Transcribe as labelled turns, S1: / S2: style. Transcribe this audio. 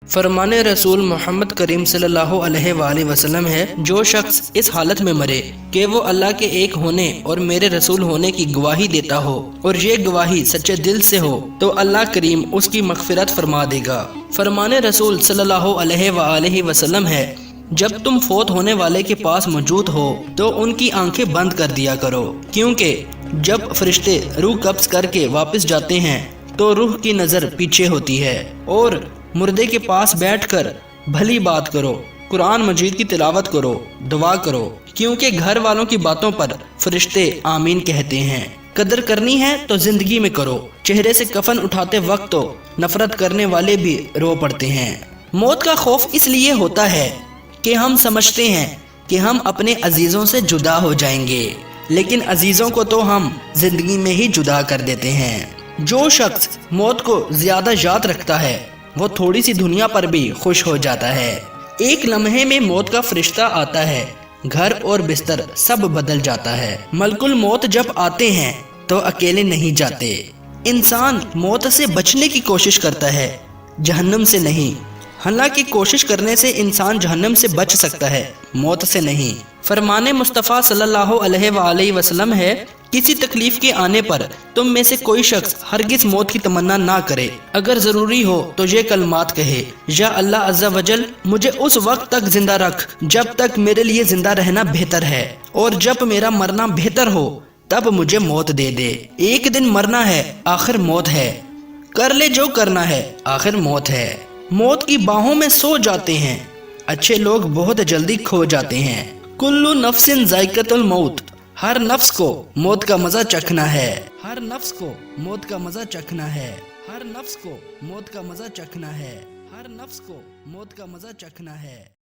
S1: فرمان رسول محمد کریم صلی اللہ علیہ وآلہ وسلم ہے، جو شخص اس حالت میں مرے کہ وہ اللہ کے ایک ہونے اور میرے رسول ہونے کی گواہی دیتا ہو اور یہ گواہی سچے دل سے ہو تو اللہ کریم اس کی مغفرت فرما دے گا۔ فرمان رسول صلی اللہ علیہ وآلہ وسلم ہے، جب تم فوت ہونے والے کے پاس موجود ہو تو ان کی آنکھیں بند کر دیا کرو، کیونکہ جب فرشتے روح قبض کر کے واپس جاتے ہیں تو روح کی نظر پیچھے ہوتی ہے، اور مردے کے پاس بیٹھ کر بھلی بات کرو، قرآن مجید کی تلاوت کرو، دعا کرو، کیونکہ گھر والوں کی باتوں پر فرشتے آمین کہتے ہیں۔ قدر کرنی ہے تو زندگی میں کرو، چہرے سے کفن اٹھاتے وقت تو نفرت کرنے والے بھی رو پڑتے ہیں۔ موت کا خوف اس لیے ہوتا ہے کہ ہم سمجھتے ہیں کہ ہم اپنے عزیزوں سے جدا ہو جائیں گے، لیکن عزیزوں کو تو ہم زندگی میں ہی جدا کر دیتے ہیں۔ جو شخص موت کو زیادہ یاد رکھتا ہے وہ تھوڑی سی دنیا پر بھی خوش ہو جاتا ہے۔ ایک لمحے میں موت کا فرشتہ آتا ہے، گھر اور بستر سب بدل جاتا ہے۔ ملک الموت جب آتے ہیں تو اکیلے نہیں جاتے۔ انسان موت سے بچنے کی کوشش کرتا ہے، جہنم سے نہیں۔ حالانکہ کوشش کرنے سے انسان جہنم سے بچ سکتا ہے، موت سے نہیں۔ فرمان مصطفیٰ صلی اللہ علیہ وآلہ وسلم ہے، کسی تکلیف کے آنے پر تم میں سے کوئی شخص ہرگز موت کی تمنا نہ کرے، اگر ضروری ہو تو یہ کلمات کہے، یا اللہ عز و جل مجھے اس وقت تک زندہ رکھ جب تک میرے لیے زندہ رہنا بہتر ہے، اور جب میرا مرنا بہتر ہو تب مجھے موت دے دے۔ ایک دن مرنا ہے، آخر موت ہے، کر لے جو کرنا ہے، آخر موت ہے۔ موت کی باہوں میں سو جاتے ہیں، اچھے لوگ بہت جلدی کھو جاتے ہیں۔ کلو نفس ذائقۃ الموت، ہر نفس کو موت کا مزہ چکھنا ہے، ہر نفس کو موت کا مزہ چکھنا ہے، ہر نفس کو موت کا مزہ چکھنا ہے، ہر نفس کو موت کا مزہ چکھنا ہے۔